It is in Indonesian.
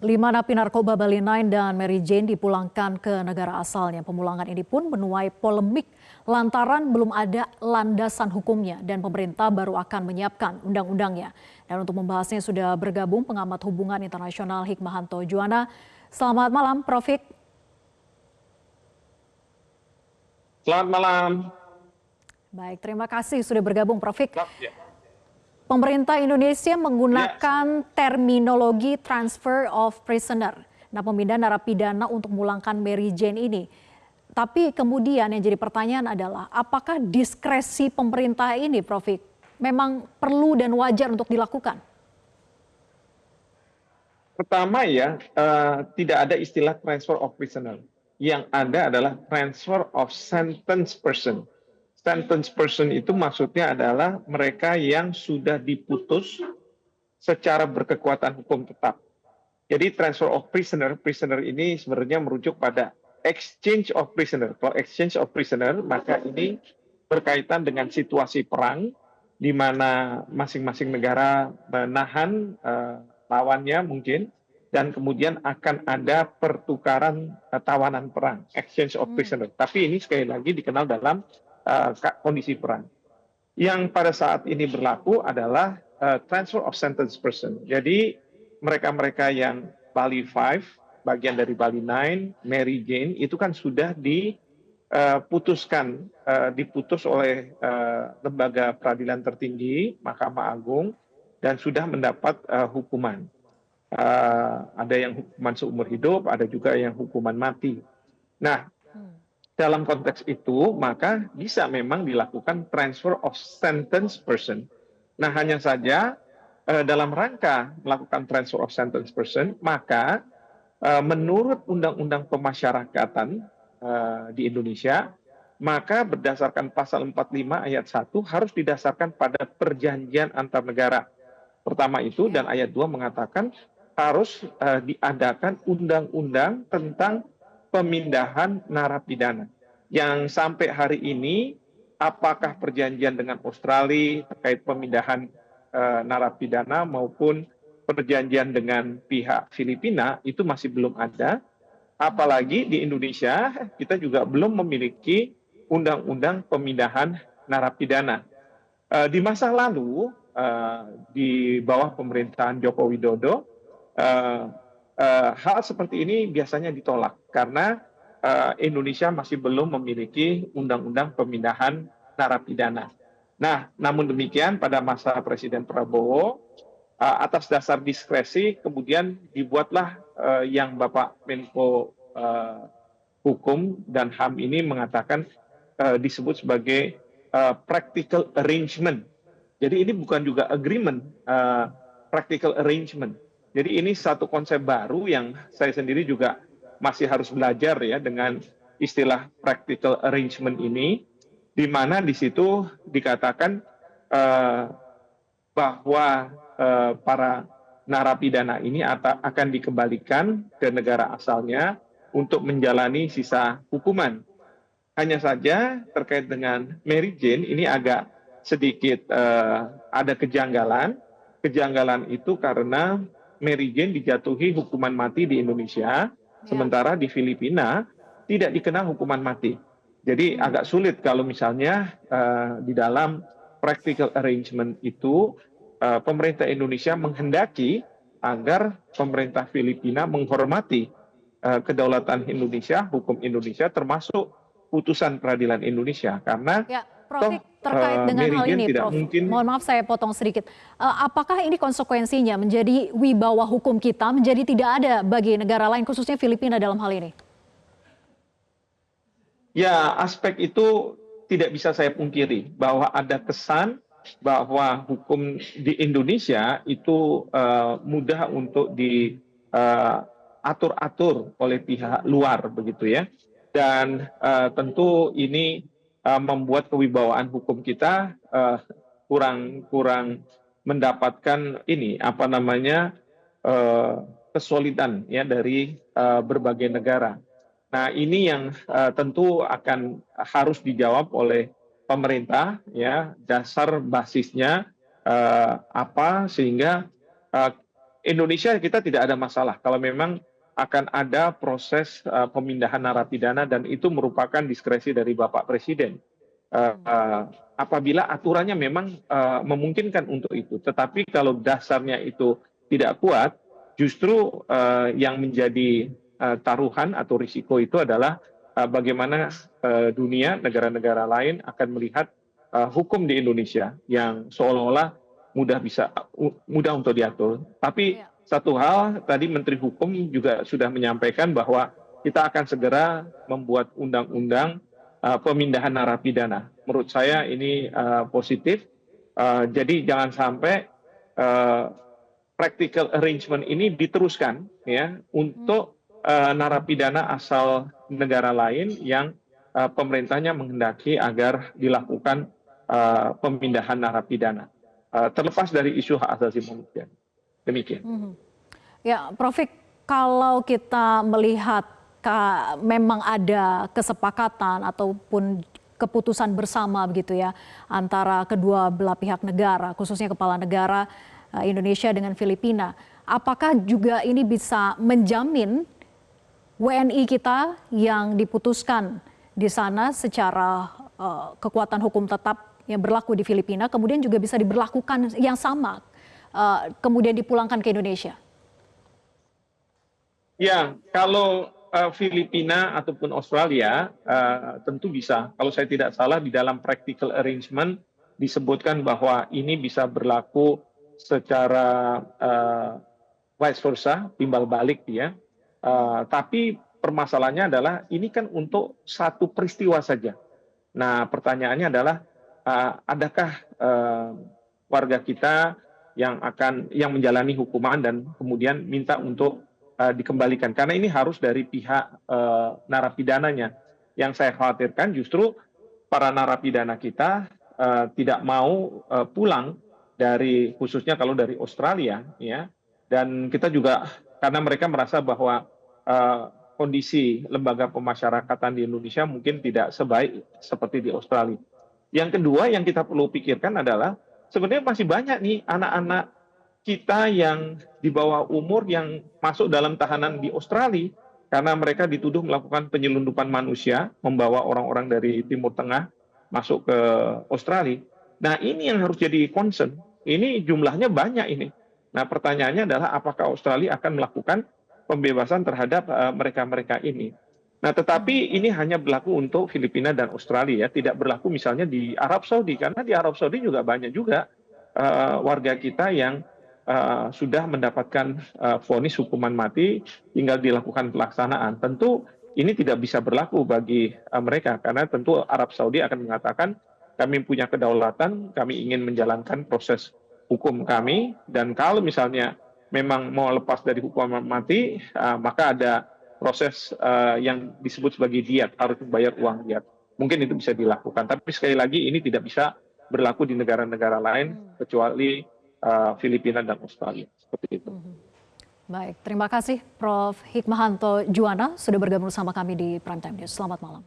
5 napi narkoba Bali 9 dan Mary Jane dipulangkan ke negara asalnya. Pemulangan ini pun menuai polemik lantaran belum ada landasan hukumnya dan pemerintah baru akan menyiapkan undang-undangnya. Dan untuk membahasnya sudah bergabung pengamat hubungan internasional Hikmahanto Juwana. Selamat malam, Prof. Hik. Selamat malam. Baik, terima kasih sudah bergabung, Prof. Hik. Ya. Pemerintah Indonesia menggunakan terminologi transfer of prisoner. Nah, pemindahan narapidana untuk memulangkan Mary Jane ini. Tapi kemudian yang jadi pertanyaan adalah apakah diskresi pemerintah ini, Prof. Hik, memang perlu dan wajar untuk dilakukan? Pertama tidak ada istilah transfer of prisoner. Yang ada adalah transfer of sentence person. Sentence person itu maksudnya adalah mereka yang sudah diputus secara berkekuatan hukum tetap. Jadi transfer of prisoner, prisoner ini sebenarnya merujuk pada exchange of prisoner. Kalau exchange of prisoner, maka ini berkaitan dengan situasi perang, di mana masing-masing negara menahan lawannya mungkin, dan kemudian akan ada pertukaran tawanan perang, exchange of prisoner. Tapi ini sekali lagi dikenal dalam kondisi perang. Yang pada saat ini berlaku adalah transfer of sentence person. Jadi mereka-mereka yang Bali 5, bagian dari Bali 9, Mary Jane, itu kan sudah diputus oleh lembaga peradilan tertinggi, Mahkamah Agung, dan sudah mendapat hukuman. Ada yang hukuman seumur hidup, ada juga yang hukuman mati. Nah, dalam konteks itu, maka bisa memang dilakukan transfer of sentence person. Nah, hanya saja dalam rangka melakukan transfer of sentence person, maka menurut Undang-Undang Pemasyarakatan di Indonesia, maka berdasarkan pasal 45 ayat 1 harus didasarkan pada perjanjian antar negara. Pertama itu, dan ayat 2 mengatakan harus diadakan undang-undang tentang pemindahan narapidana. Yang sampai hari ini, apakah perjanjian dengan Australia terkait pemindahan narapidana maupun perjanjian dengan pihak Filipina itu masih belum ada. Apalagi di Indonesia kita juga belum memiliki undang-undang pemindahan narapidana. Di masa lalu, di bawah pemerintahan Joko Widodo, hal seperti ini biasanya ditolak karena Indonesia masih belum memiliki undang-undang pemindahan narapidana. Nah, namun demikian pada masa Presiden Prabowo, atas dasar diskresi kemudian dibuatlah yang Bapak Menko Hukum dan HAM ini mengatakan disebut sebagai practical arrangement. Jadi ini bukan juga agreement, practical arrangement. Jadi ini satu konsep baru yang saya sendiri juga masih harus belajar ya dengan istilah practical arrangement ini, di mana di situ dikatakan bahwa para narapidana ini akan dikembalikan ke negara asalnya untuk menjalani sisa hukuman. Hanya saja terkait dengan Mary Jane ini agak sedikit ada kejanggalan. Kejanggalan itu karena Mary Jane dijatuhi hukuman mati di Indonesia, sementara di Filipina tidak dikenal hukuman mati. Jadi agak sulit kalau misalnya di dalam practical arrangement itu pemerintah Indonesia menghendaki agar pemerintah Filipina menghormati kedaulatan Indonesia, hukum Indonesia, termasuk putusan peradilan Indonesia. Karena Prof. Hik, terkait dengan hal ini, Prof. Mungkin... Mohon maaf saya potong sedikit. Apakah ini konsekuensinya menjadi wibawa hukum kita menjadi tidak ada bagi negara lain, khususnya Filipina dalam hal ini? Ya, aspek itu tidak bisa saya pungkiri bahwa ada kesan bahwa hukum di Indonesia itu mudah untuk diatur-atur oleh pihak luar begitu ya. Dan tentu ini membuat kewibawaan hukum kita kurang mendapatkan kesolidan ya dari berbagai negara. Nah, ini yang tentu harus dijawab oleh pemerintah ya, dasar basisnya apa sehingga Indonesia kita tidak ada masalah kalau memang akan ada proses pemindahan narapidana dan itu merupakan diskresi dari Bapak Presiden. Apabila aturannya memang memungkinkan untuk itu. Tetapi kalau dasarnya itu tidak kuat, justru yang menjadi taruhan atau risiko itu adalah bagaimana dunia, negara-negara lain akan melihat hukum di Indonesia yang seolah-olah mudah untuk diatur. Tapi satu hal tadi Menteri Hukum juga sudah menyampaikan bahwa kita akan segera membuat undang-undang pemindahan narapidana. Menurut saya ini positif. Jadi jangan sampai practical arrangement ini diteruskan ya untuk narapidana asal negara lain yang pemerintahnya menghendaki agar dilakukan pemindahan narapidana. Terlepas dari isu hak asasi manusia. Demikian. Ya, Prof. Kalau kita melihat memang ada kesepakatan ataupun keputusan bersama begitu ya antara kedua belah pihak negara, khususnya kepala negara Indonesia dengan Filipina. Apakah juga ini bisa menjamin WNI kita yang diputuskan di sana secara kekuatan hukum tetap yang berlaku di Filipina kemudian juga bisa diberlakukan yang sama kemudian dipulangkan ke Indonesia? Ya, kalau Filipina ataupun Australia tentu bisa. Kalau saya tidak salah di dalam practical arrangement disebutkan bahwa ini bisa berlaku secara vice versa, timbal balik ya. Tapi permasalahannya adalah ini kan untuk satu peristiwa saja. Nah, pertanyaannya adalah adakah warga kita yang menjalani hukuman dan kemudian minta untuk dikembalikan, karena ini harus dari pihak narapidananya. Yang saya khawatirkan justru para narapidana kita tidak mau pulang dari, khususnya kalau dari Australia ya, dan kita juga karena mereka merasa bahwa kondisi lembaga pemasyarakatan di Indonesia mungkin tidak sebaik seperti di Australia. Yang kedua yang kita perlu pikirkan adalah sebenarnya masih banyak nih anak-anak kita yang di bawah umur yang masuk dalam tahanan di Australia karena mereka dituduh melakukan penyelundupan manusia, membawa orang-orang dari Timur Tengah masuk ke Australia. Nah, ini yang harus jadi concern. Ini jumlahnya banyak ini. Nah, pertanyaannya adalah apakah Australia akan melakukan pembebasan terhadap mereka-mereka ini. Nah, tetapi ini hanya berlaku untuk Filipina dan Australia, ya. Tidak berlaku misalnya di Arab Saudi, karena di Arab Saudi juga banyak juga warga kita yang sudah mendapatkan vonis hukuman mati, tinggal dilakukan pelaksanaan. Tentu ini tidak bisa berlaku bagi mereka, karena tentu Arab Saudi akan mengatakan kami punya kedaulatan, kami ingin menjalankan proses hukum kami, dan kalau misalnya memang mau lepas dari hukuman mati, maka ada proses yang disebut sebagai diat, harus membayar uang diat. Mungkin itu bisa dilakukan, tapi sekali lagi ini tidak bisa berlaku di negara-negara lain kecuali Filipina dan Australia. Seperti itu. Baik, terima kasih Prof. Hikmahanto Juwana sudah bergabung bersama kami di Prime Time News. Selamat malam.